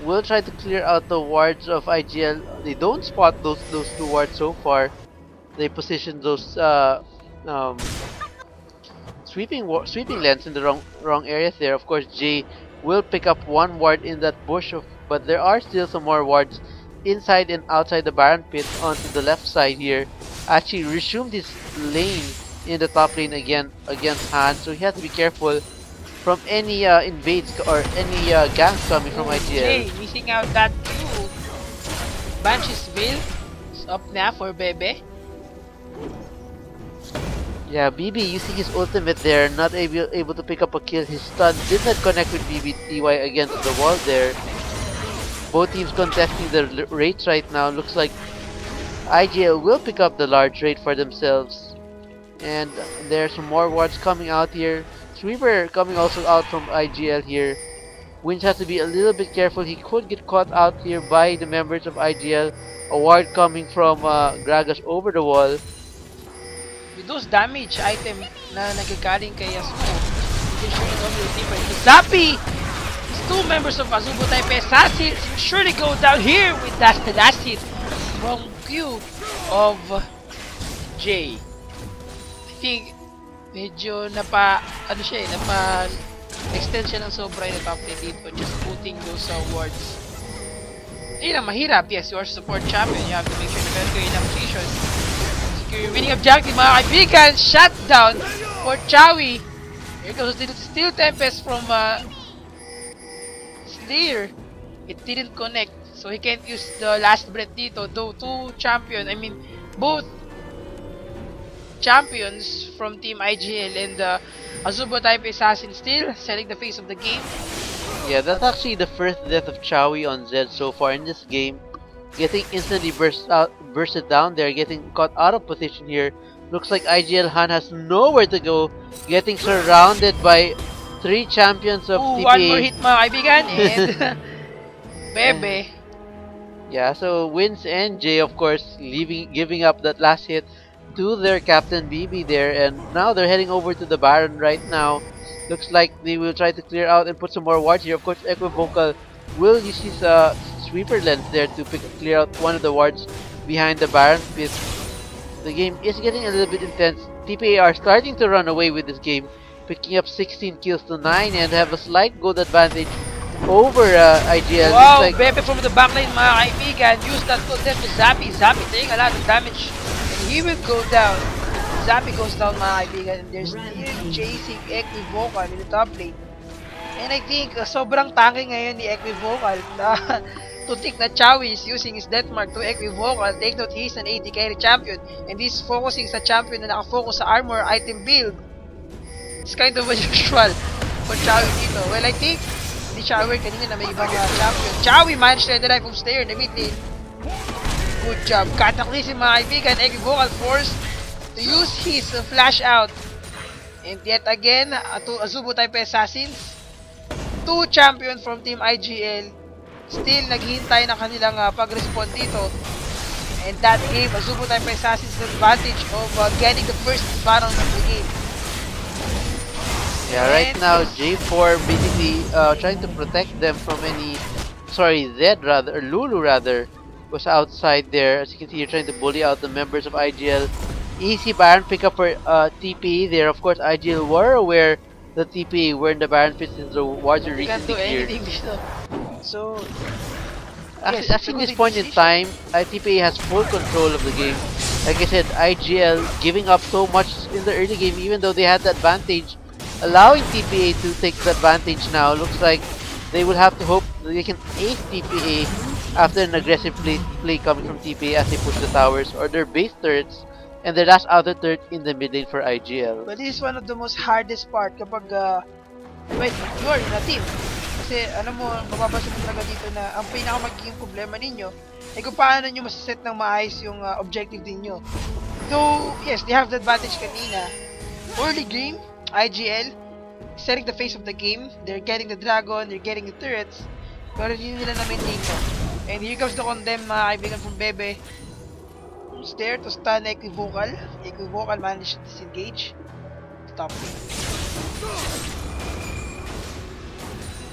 will try to clear out the wards of IGL. They don't spot those two wards so far. They position those sweeping lens in the wrong areas there. Of course, Jay will pick up one ward in that bush, but there are still some more wards inside and outside the Baron pit onto the left side here. Actually resumed his lane in the top lane again against Han, so he has to be careful from any invades or any ganks coming from IGL. Jay missing out that Q. Banshee's Veil is up now for Bebe. Yeah, BB using his ultimate there, not able to pick up a kill. His stun did not connect with BBTY against the wall there. Both teams contesting the rates right now. Looks like IGL will pick up the large rate for themselves. And there's some more wards coming out here. Sweeper coming also out from IGL here. Winch has to be a little bit careful. He could get caught out here by the members of IGL. A ward coming from Gragas over the wall. With those damage item na nagagaling kay Yasuo, you can surely go with deeper. Zappy! These two members of Azubo type Assassins surely go down here with that last hit from Q of J. I think medyo napa extend siya ng sobra yung top lane dito, just putting those wards. Yun ang mahirap. Yes, you are support champion, you have to make sure na meron kayo enough position. Secure winning objective, mga kaibigan. Shutdown for Chowie. Here goes the Steel Tempest from Slayer. It didn't connect, so he can't use the last breath dito. Though both champions from Team IGL and Azubo type assassin still selling the face of the game. Yeah, that's actually the first death of Chowie on Zed so far in this game. Getting instantly bursted down there, getting caught out of position here. Looks like IGL Han has nowhere to go, getting surrounded by 3 champions of TPA. One more hit, mga kaibigan, and Bebe. Yeah, so Wins and Jay, of course, giving up that last hit to their captain BB there, and now they're heading over to the Baron right now. Looks like they will try to clear out and put some more wards here. Of course, Equivocal will use his sweeper lens there to clear out one of the wards behind the Baron pit. The game is getting a little bit intense. TPA are starting to run away with this game, picking up 16 kills to 9 and have a slight gold advantage over IGL. Wow, like Bebe from the backline, mga kaibigan. Use that gold there to Zappy. Zappy taking a lot of damage. And he will go down. Zappy goes down, mga kaibigan. And they're still chasing Equivocal in the top lane. And I think sobrang tanky ngayon ni Equivocal na to think that Chowie is using his death mark to Equivocal. Take note, he's an AD carry champion and he's focusing sa champion na nakafocus sa armor item build. It's kind of unusual for Chowie dito. Well, I think hindi siya aware kanina na may ibang champion. Chowie managed to derive from Slayer in the mid lane. Good job. Cataclysm, mga kaibigan. Equivocal forced to use his flash out. And yet again, to Azubo type assassins. 2 champions from Team IGL still naghihintay na kanilang pag-respond dito. And that game, Azubo type assassins the advantage of getting the first Baron of the game. Yeah, right now J4 basically trying to protect them from any, Zed rather, or Lulu rather, was outside there. As you can see, you're trying to bully out the members of IGL. Easy Baron pickup for TPA there. Of course, IGL were aware that TPA were in the Baron pit since the wards were recently cleared. So, actually, at this point in time, TPA has full control of the game. Like I said, IGL giving up so much in the early game, even though they had the advantage, allowing TPA to take the advantage now. Looks like they will have to hope that they can ace TPA after an aggressive play coming from TPA as they push the towers or their base turrets and their last outer turret in the mid lane for IGL. But this is one of the most hardest part kapag you are in a team. Kasi alam mo, mababasa mo talaga dito na ang pinakamagiging problema ninyo ay kung paano nyo masaset ng maayos yung objective ninyo. Though, yes, they have the advantage kanina. Early game, IGL setting the face of the game. They're getting the dragon, they're getting the turrets, pero hindi nila na-maintain to. And here comes the condemn, mga kaibigan from Bebe. Who's there to stun Equivocal. Equivocal managed to disengage. Stop it.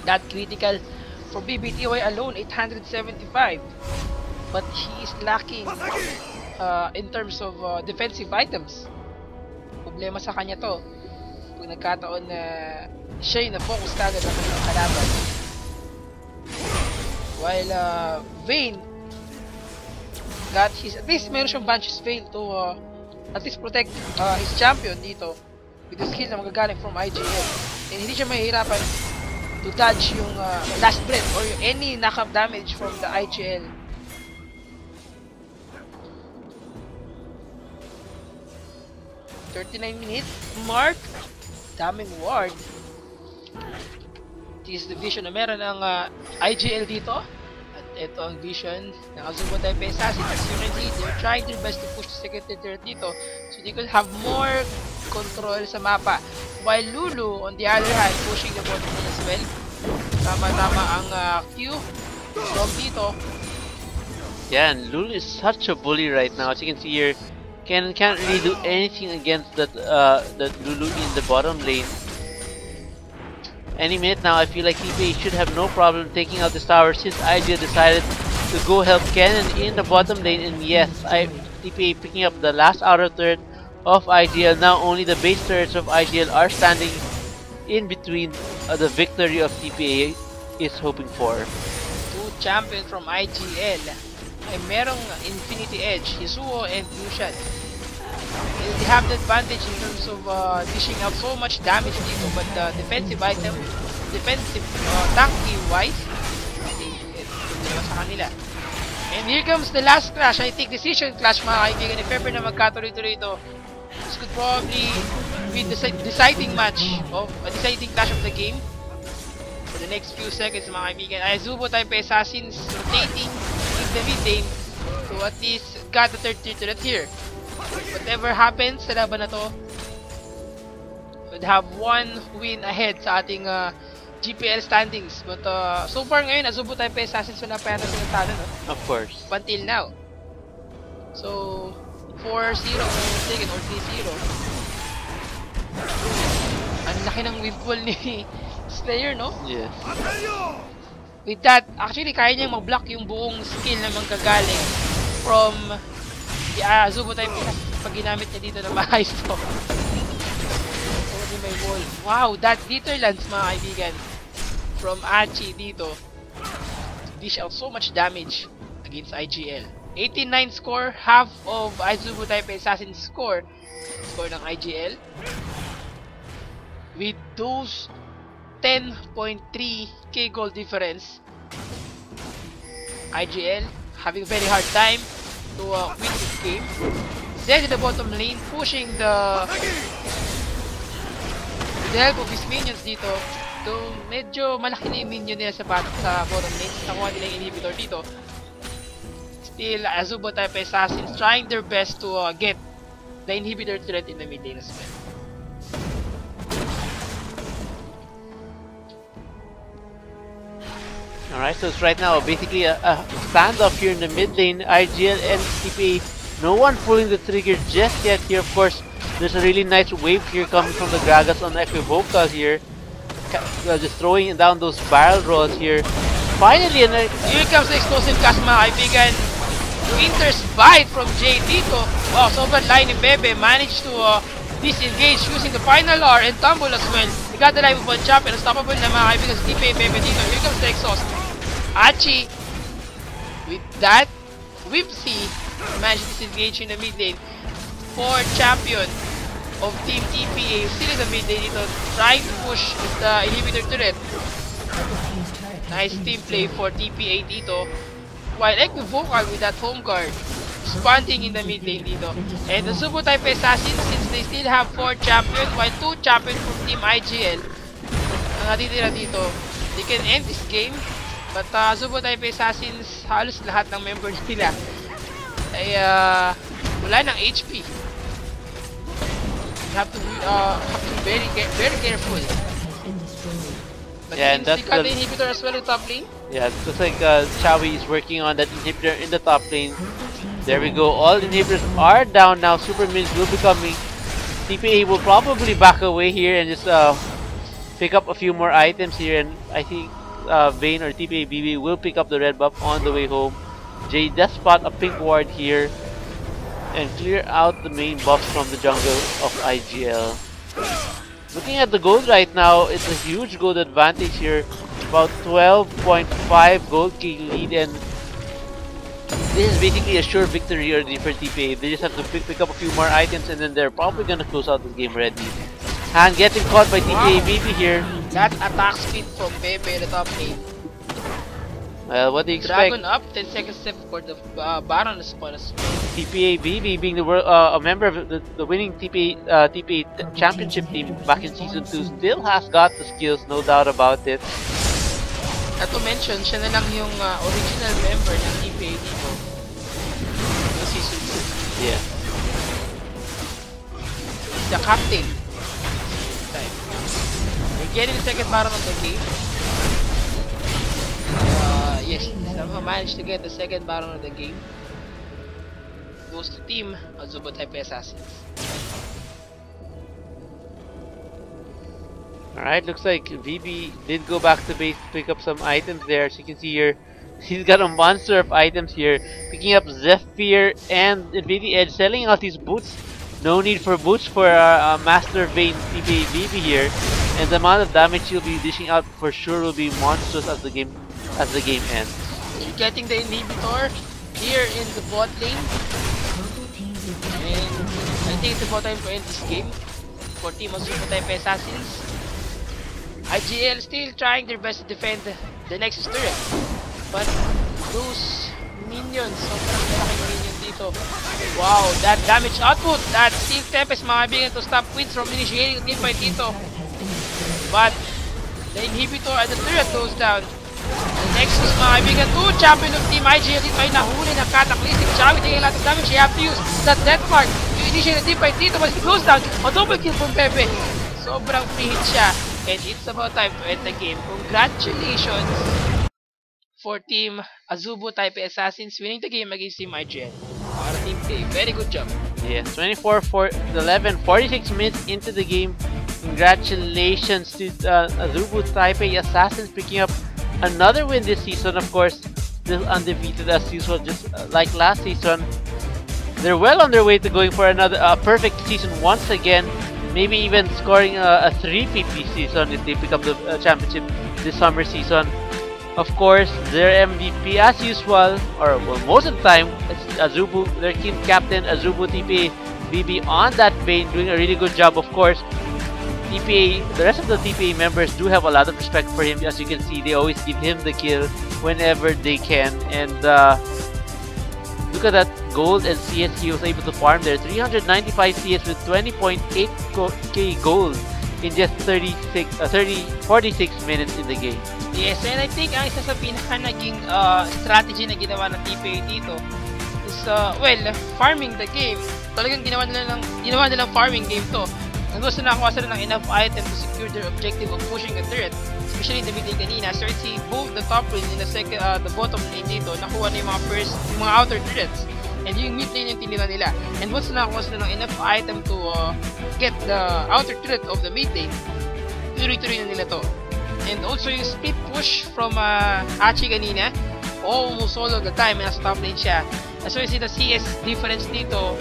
That critical for BBTY alone, 875. But he is lacking in terms of defensive items. Problema sa kanya to. Pag nagkataon na siya yung na-focus kagad ng kanyang kalaban. While Vayne got his, at least meron siyang Banshee's Veil to at least protect his champion dito with the skill na magagaling from IGL. And hindi siya mahihirapan to dodge yung last breath or any knock-up damage from the IGL. $39 mark. Daming ward. This is the vision na meron ng IGL dito. At ito ang vision ng Azuma Type Assassin. As you can see, they're trying their best to push the second turret dito so they could have more control sa mapa. While Lulu, on the other hand, pushing the bottom lane as well. Tama-tama ang Q from dito. Yeah, and Lulu is such a bully right now. As you can see here, can't really do anything against that Lulu in the bottom lane. Any minute now, I feel like TPA should have no problem taking out this tower since IGL decided to go help Kennen in the bottom lane. And yes, TPA picking up the last outer turret of IGL. Now only the base turrets of IGL are standing in between the victory of TPA is hoping for. Two champions from IGL ay merong Infinity Edge, Yasuo and Lucian. They have the advantage in terms of dishing out so much damage dito, but defensive item, defensive tanky wise, ito sa kanila. And here comes the last clash. I think decision clash, mga kaibigan. If ever na magkatuloy-tuloy ito, this could probably be the deciding match of deciding clash of the game for the next few seconds, mga kaibigan. Azubo Type Assassins rotating in the mid lane to at least got the third tier turret here. Whatever happens sa laban na to, would have one win ahead sa ating GPL standings. But so far ngayon, Azubo Type Assassins wala pa yata silang talo, no? Of course. Until now. So, 4-0 kung mistaken, or 3-0. Ang laki ng windfall ni Slayer, no? Yes. With that, actually, kaya niyang mag-block yung buong skill na manggagaling from Azubo Type pag ginamit niya dito na maayos to. May wall. Wow, that Dieterlands, mga kaibigan, from Achi dito to dish out so much damage against IGL. 89 score, half of Azubo Type Assassin's score ng IGL. With those 10.3k gold difference, IGL having a very hard time to win this game. Then in the bottom lane, pushing the help of his minions dito. Though medyo malaki na yung minion nila sa bottom lane. Nakuha nila yung inhibitor dito. Still, Azubo Type Assassins trying their best to get the inhibitor threat in the mid lane as well. Alright, so it's right now basically a standoff here in the mid lane. IGL and TPA, no one pulling the trigger just yet here. Of course, there's a really nice wave here coming from the Gragas on Equivocal here. Just throwing down those barrel rolls here. Finally, and here comes the explosive cast, mga kaibigan. Winter's Bite from Jay dito. Wow, sobrang line ni Bebe managed to disengage using the final R and tumble as well. He got the life of one champion. Unstoppable na, mga kaibigan, sa TPA Bebe dito. Here comes the exhaust. Achi, with that, Whipsy managed to disengage in the mid lane. For champion of Team TPA, still in the mid lane dito, trying to push the inhibitor turret. Nice team play for TPA dito. While Equivocal with that home guard, responding in the mid lane dito. And the Azubo Type Assassins, since they still have 4 champions, while 2 champions from Team IGL, ang natitira dito, they can end this game. But Azubo Type Assassins, halos lahat ng members nila ay wala ng HP. have to be very careful. But Yeah, and they that's got the inhibitor as well in top lane. yeah, it looks like Chawi is working on that inhibitor in the top lane. There we go. All inhibitors are down now. Super minions will be coming. TPA will probably back away here and just pick up a few more items here. And I think Vayne or TPA BB will pick up the red buff on the way home. Jay does spot a pink ward here and clear out the main buffs from the jungle of IGL. Looking at the gold right now, it's a huge gold advantage here. About 12.5 gold key lead, and this is basically a sure victory already for TPA. They just have to pick up a few more items and then they're probably gonna close out this game already. And getting caught by TPA BB here. That attack speed from Pepe in the top lane. Well, what do you expect? Dragon up, 10 seconds left for the Baron spawn. TPA BB being the a member of the winning TPA championship team back in season 2 still has got the skills, no doubt about it. Not to mention, siya na lang yung original member ng TPA dito. Ng season 2. Yeah. The captain. We're getting the second Baron of the game. Yes, somehow managed to get the second Baron of the game. Goes to team Azubo Type Assassins. Alright, looks like VB did go back to base to pick up some items there. As you can see here, he's got a monster of items here. Picking up Zephyr and Invading Edge, selling out these boots. No need for boots for Master Vayne TPA BB here. And the amount of damage he'll be dishing out for sure will be monstrous as the game ends. You're getting the inhibitor here in the bot lane. And I think it's about time to end this game for Team Azubo Type Assassins. IGL still trying their best to defend the Nexus turret. But those minions, sobrang malaking minion dito. Wow, that damage output, that Steel Tempest mga kaibigan to stop Queens from initiating the teamfight dito. But the inhibitor and the turret goes down. The Nexus mga kaibigan, 2 champion of Team IGL dito ay nahuli ng Cataclysmic. Chawi taking a lot of damage, you have to use that death mark to initiate the teamfight dito, but he goes down. A double kill from Pepe. Sobrang free hit siya. And it's about time to end the game. Congratulations for Team Azubo Type Assassins winning the game against Team IGL. Our team play. Very good job. Yes, 24-11, 46 minutes into the game. Congratulations to Azubo Type Assassins picking up another win this season. Of course, still undefeated as usual, just like last season. They're well on their way to going for another perfect season once again. Maybe even scoring a 3PP season if they pick up the championship this summer season. Of course, their MVP as usual, or well, most of the time, it's Azubo, their team captain Azubo TPA BB on that vein, doing a really good job. Of course, TPA, the rest of the TPA members do have a lot of respect for him. As you can see, they always give him the kill whenever they can. And look at that gold and CS he was able to farm there. 395 CS with 20.8k gold in just 46 minutes in the game. Yes, and I think ang isa sa pinaka naging strategy na ginawa ng TPA dito is, well, farming the game. Talagang ginawa nilang farming game to. And gusto na nakakuha sila ng enough item to secure their objective of pushing the turret. Especially in the mid lane kanina. So it's both the top lane and the bottom lane dito. Nakuha na yung mga outer turrets. And yung mid lane yung tinira nila. And once na nakakuha sila ng enough item to get the outer turret of the mid lane, tuloy-tuloy na nila to. And also yung split push from Hachi kanina, almost all of the time nasa top lane siya. So you see the CS difference dito,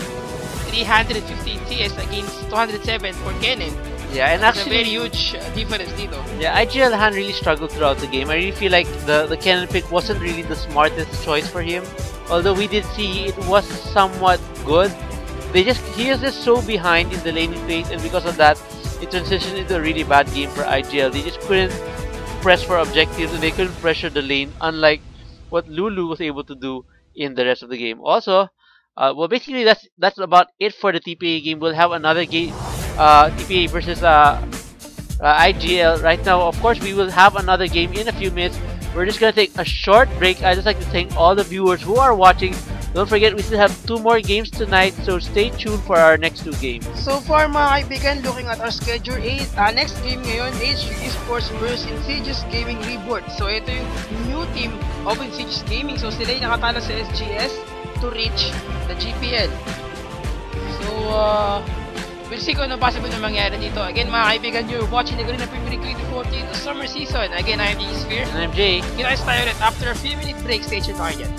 350 CS against 207 for Kennen. Yeah, and actually, a very huge difference dito. Yeah, IGL Han really struggled throughout the game. I really feel like the Kennen pick wasn't really the smartest choice for him. Although we did see it was somewhat good. He is just so behind in the laning phase, and because of that, it transitioned into a really bad game for IGL. They just couldn't press for objectives and they couldn't pressure the lane, unlike what Lulu was able to do in the rest of the game. Also, well, basically that's about it for the TPA game. We'll have another game, TPA versus IGL right now. Of course, we will have another game in a few minutes. We're just gonna take a short break. I'd just like to thank all the viewers who are watching Don't forget, we still have 2 more games tonight, so stay tuned for our next 2 games. So far mga kaibigan, looking at our schedule, next game ngayon, HG Esports vs Insidious Gaming Rebirth. So ito yung new team of Insidious Gaming. So sila yung nakatalo sa SGS to reach the GPL. So, we'll see kung ano possible na mangyari dito. Again mga kaibigan, you're watching the Garena Premier League 2014 summer season. Again, I'm D-Sphere. And I'm Jay. Kita tayo ulit after a few minute break. Stay tuned, target.